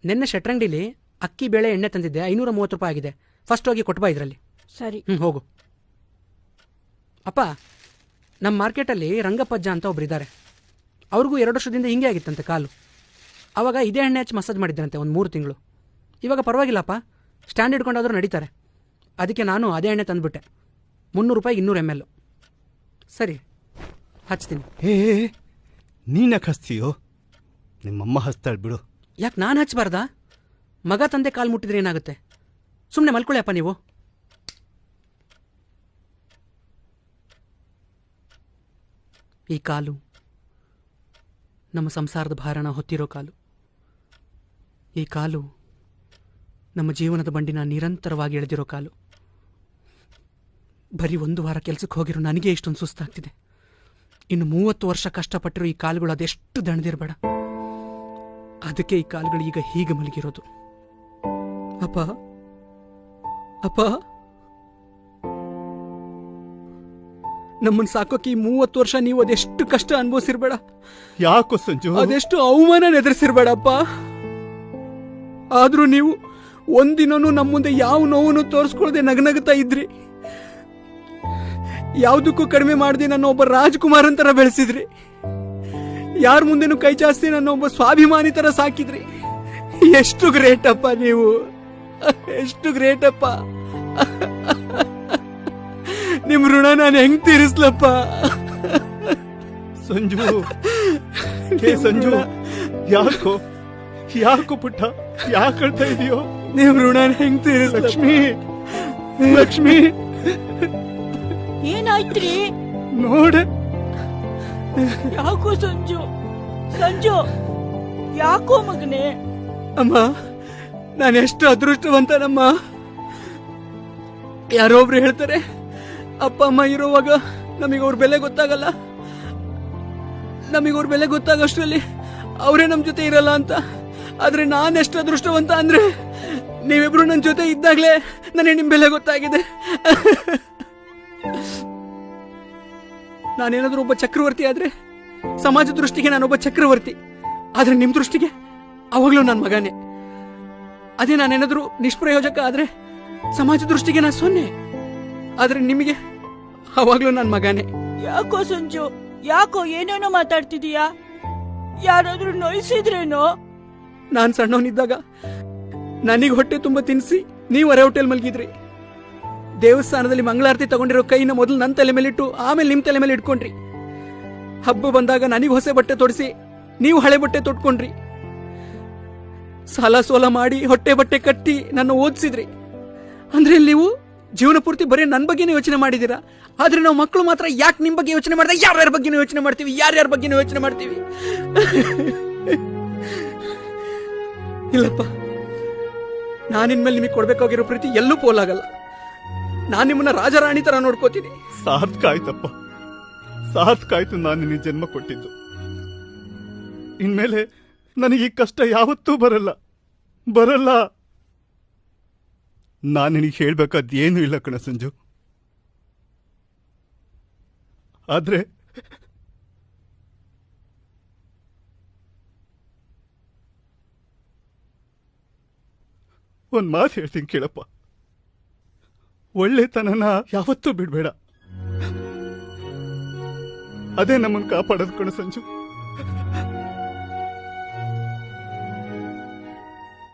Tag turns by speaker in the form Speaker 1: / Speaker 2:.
Speaker 1: ನಿನ್ನೆ ಶೆಟ್ರಂಗಡಿಲಿ ಅಕ್ಕಿ ಬೇಳೆ ಎಣ್ಣೆ ತಂದಿದ್ದೆ, 530 ರೂಪಾಯಿ ಆಗಿದೆ. ಫಸ್ಟ್ ಹೋಗಿ ಕೊಟ್ಬಾ ಇದರಲ್ಲಿ.
Speaker 2: ಸರಿ.
Speaker 1: ಹೋಗು. ಅಪ್ಪ, ನಮ್ಮ ಮಾರ್ಕೆಟಲ್ಲಿ ರಂಗಪ್ಪಜ್ಜ ಅಂತ ಒಬ್ರು ಇದ್ದಾರೆ. ಅವ್ರಿಗೂ 2 ವರ್ಷದಿಂದ ಹಿಂಗೆ ಆಗಿತ್ತಂತೆ ಕಾಲು. ಆವಾಗ ಇದೇ ಎಣ್ಣೆ ಹಚ್ಚಿ ಮಸಾಜ್ ಮಾಡಿದ್ರಂತೆ ಒಂದು 3 ತಿಂಗಳು. ಇವಾಗ ಪರವಾಗಿಲ್ಲಪ್ಪ, ಸ್ಟ್ಯಾಂಡ್ ಹಿಡ್ಕೊಂಡಾದ್ರೂ ನಡೀತಾರೆ. ಅದಕ್ಕೆ ನಾನು ಅದೇ ಎಣ್ಣೆ ತಂದುಬಿಟ್ಟೆ. 300 ರೂಪಾಯಿಗೆ 200 ml. ಸರಿ, ಹಚ್ತೀನಿ.
Speaker 3: ನೀನ್ಯಾಕೆ ಹಚ್ತೀಯೋ? ನಿಮ್ಮಮ್ಮ ಹಚ್ತಾಳೆ ಬಿಡು.
Speaker 1: ಯಾಕೆ ನಾನು ಹಚ್ಚಬಾರ್ದಾ? ಮಗ ತಂದೆ ಕಾಲು ಮುಟ್ಟಿದ್ರೆ ಏನಾಗುತ್ತೆ? ಸುಮ್ಮನೆ ಮಲ್ಕೊಳ್ಳಿ ನೀವು. ಈ ಕಾಲು ನಮ್ಮ ಸಂಸಾರದ ಭಾರನ ಹೊತ್ತಿರೋ ಕಾಲು. ಈ ಕಾಲು ನಮ್ಮ ಜೀವನದ ಬಂಡಿನ ನಿರಂತರವಾಗಿ ಎಳೆದಿರೋ ಕಾಲು. ಬರೀ 1 ವಾರ ಕೆಲಸಕ್ಕೆ ಹೋಗಿರೋ ನನಗೆ ಇಷ್ಟೊಂದು ಸುಸ್ತಾಗ್ತಿದೆ. ಇನ್ನು 30 ವರ್ಷ ಕಷ್ಟಪಟ್ಟಿರೋ ಈ ಕಾಲುಗಳು ಅದೆಷ್ಟು ದಣದಿರಬೇಡ. ಅದಕ್ಕೆ ಈ ಕಾಲುಗಳು ಈಗ ಹೀಗೆ ಮಲಗಿರೋದು. ಅಪ್ಪ ಅಪ್ಪ, ನಮ್ಮನ್ನು ಸಾಕೋಕೆ ಈ 30 ವರ್ಷ ನೀವು ಅದೆಷ್ಟು ಕಷ್ಟ ಅನುಭವಿಸಿರ್ಬೇಡ.
Speaker 3: ಯಾಕೋ ಸಂಜು?
Speaker 1: ಅದೆಷ್ಟು ಅವಮಾನ ಎದುರಿಸಿರ್ಬೇಡಪ್ಪ. ಆದ್ರೂ ನೀವು ಒಂದಿನೂ ನಮ್ಮ ಮುಂದೆ ಯಾವ ನೋವನ್ನು ತೋರಿಸ್ಕೊಳ್ಳದೆ ನಗನಗುತ್ತಾ ಇದ್ರಿ. ಯಾವುದಕ್ಕೂ ಕಡಿಮೆ ಮಾಡದೆ ನನ್ನ ಒಬ್ಬ ರಾಜ್ಕುಮಾರ್ ಅಂತರ ಬೆಳೆಸಿದ್ರಿ. ಯಾರ ಮುಂದೆನೂ ಕೈ ಚಾಸ್ತಿ ನನ್ನ ಒಬ್ಬ ಸ್ವಾಭಿಮಾನಿ ತರ ಸಾಕಿದ್ರಿ. ಎಷ್ಟು ಗ್ರೇಟ್ ಅಪ್ಪ ನೀವು, ಎಷ್ಟು ಗ್ರೇಟ್ ಅಪ್ಪ. ನಿಮ್ ಋಣ ನಾನು ಹೆಂಗ್ ತೀರಿಸ್ಲಪ್ಪ?
Speaker 3: ಸಂಜು, ಸಂಜು, ಯಾಕೋ ಯಾಕೋ ಪುಟ್ಟ, ಯಾಕೆ ಹೇಳ್ತಾ ಇದೆಯೋ?
Speaker 1: ನಿಮ್ ಋಣ ಹೆಂಗ್ ತೀರಿಸ್?
Speaker 3: ಲಕ್ಷ್ಮಿ, ಲಕ್ಷ್ಮಿ,
Speaker 2: ಏನಾಯ್ತ್ರಿ?
Speaker 3: ನೋಡೆ.
Speaker 2: ಯಾಕೋ ಸಂಜು, ಸಂಜು, ಯಾಕೋ ಮಗನೇ?
Speaker 1: ಅಮ್ಮ, ನಾನು ಎಷ್ಟು ಅದೃಷ್ಟವಂತನಮ್ಮ. ಯಾರೋ ಒಬ್ರು ಹೇಳ್ತಾರೆ, ಅಪ್ಪ ಅಮ್ಮ ಇರೋವಾಗ ನಮಗೆ ಅವ್ರ ಬೆಲೆ ಗೊತ್ತಾಗಲ್ಲ, ನಮಗೆ ಅವ್ರ ಬೆಲೆ ಗೊತ್ತಾಗೋಷ್ಟರಲ್ಲಿ ಅವರೇ ನಮ್ಮ ಜೊತೆ ಇರಲ್ಲ ಅಂತ. ಆದ್ರೆ ನಾನೆಷ್ಟು ಅದೃಷ್ಟವಂತ ಅಂದ್ರೆ, ನೀವಿಬ್ರು ನನ್ನ ಜೊತೆ ಇದ್ದಾಗಲೇ ನನಗೆ ನಿಮ್ಮ ಬೆಲೆ ಗೊತ್ತಾಗಿದೆ. ನಾನೇನಾದ್ರೂ ಒಬ್ಬ ಚಕ್ರವರ್ತಿ ಆದ್ರೆ ಸಮಾಜ ದೃಷ್ಟಿಗೆ ನಾನೊಬ್ಬ ಚಕ್ರವರ್ತಿ, ಆದ್ರೆ ನಿಮ್ ದೃಷ್ಟಿಗೆ ಅವಾಗ್ಲೂ ನನ್ನ ಮಗನೇ. ಅದೇ ನಾನೇನಾದ್ರೂ ನಿಷ್ಪ್ರಯೋಜಕ ಆದ್ರೆ ಸಮಾಜ ದೃಷ್ಟಿಗೆ ನಾ 0, ಆದ್ರೆ ನಿಮಗೆ ಅವಾಗ್ಲೂ ನನ್ನ ಮಗನೇ.
Speaker 2: ಯಾಕೋ ಸಂಜು, ಯಾಕೋ ಏನೇನೋ ಮಾತಾಡ್ತಿದೀಯಾ? ಯಾರಾದ್ರೂ ನೋಯಿಸಿದ್ರೇನೋ?
Speaker 1: ನಾನ್ ಸಣ್ಣವನಿದ್ದಾಗ ನನಗೆ ಹೊಟ್ಟೆ ತುಂಬ ತಿನ್ನಿಸಿ ನೀವು ಅರೆ ಹೋಟೆಲ್ ಮಲ್ಗಿದ್ರಿ. ದೇವಸ್ಥಾನದಲ್ಲಿ ಮಂಗಳಾರತಿ ತಗೊಂಡಿರೋ ಕೈನ ಮೊದಲು ನನ್ನ ತಲೆ ಮೇಲಿಟ್ಟು ಆಮೇಲೆ ನಿಮ್ ತಲೆ ಮೇಲೆ ಇಟ್ಕೊಂಡ್ರಿ. ಹಬ್ಬ ಬಂದಾಗ ನನಗೆ ಹೊಸ ಬಟ್ಟೆ ತೊಡಿಸಿ ನೀವು ಹಳೆ ಬಟ್ಟೆ ತೊಟ್ಕೊಂಡ್ರಿ. ಸಾಲ ಸೋಲ ಮಾಡಿ ಹೊಟ್ಟೆ ಬಟ್ಟೆ ಕಟ್ಟಿ ನನ್ನ ಓದಿಸಿದ್ರಿ. ಅಂದ್ರೆ ನೀವು ಜೀವನ ಪೂರ್ತಿ ಬರೀ ನನ್ನ ಬಗ್ಗೆನೇ ಯೋಚನೆ ಮಾಡಿದೀರಾ. ಆದ್ರೆ ನಾವು ಮಕ್ಕಳು ಮಾತ್ರ ಯಾಕೆ ನಿಮ್ ಬಗ್ಗೆ ಯೋಚನೆ ಮಾಡಿದ್ರೆ ಯಾರ್ಯಾರ ಬಗ್ಗೆನೂ ಯೋಚನೆ ಮಾಡ್ತೀವಿ, ಯಾರ್ಯಾರ ಬಗ್ಗೆನೂ ಯೋಚನೆ ಮಾಡ್ತೀವಿ. ಇಲ್ಲಪ್ಪ, ನಾನಿನ್ಮೇಲೆ ನಿಮಗೆ ಕೊಡ್ಬೇಕಾಗಿರೋ ಪ್ರೀತಿ ಎಲ್ಲೂ ಪೋಲಾಗಲ್ಲ. ನಾನು ನಿಮ್ಮನ್ನ ರಾಜರಾಣಿ ತರ ನೋಡ್ಕೋತೀನಿ.
Speaker 3: ಸಾರ್ಥಕ ಆಯ್ತಪ್ಪ, ಸಾರ್ಥಕ ಆಯ್ತು ನಾನು ನಿನಗೆ ಜನ್ಮ ಕೊಟ್ಟಿದ್ದು. ಇನ್ಮೇಲೆ ನನಗೆ ಈ ಕಷ್ಟ ಯಾವತ್ತೂ ಬರಲ್ಲ, ಬರಲ್ಲ. ನಾನು ನಿನಗೆ ಹೇಳ್ಬೇಕಾದ ಏನೂ ಇಲ್ಲ ಕಣ ಸಂಜು. ಆದ್ರೆ ಒಂದ್ ಮಾತು ಹೇಳ್ತೀನಿ ಕೇಳಪ್ಪ, ಒಳ್ಳೆತನನ ಯಾವತ್ತೂ ಬಿಡ್ಬೇಡ. ಅದೇ ನಮ್ಮನ್ನು ಕಾಪಾಡೋದು ಕಣ ಸಂಜು,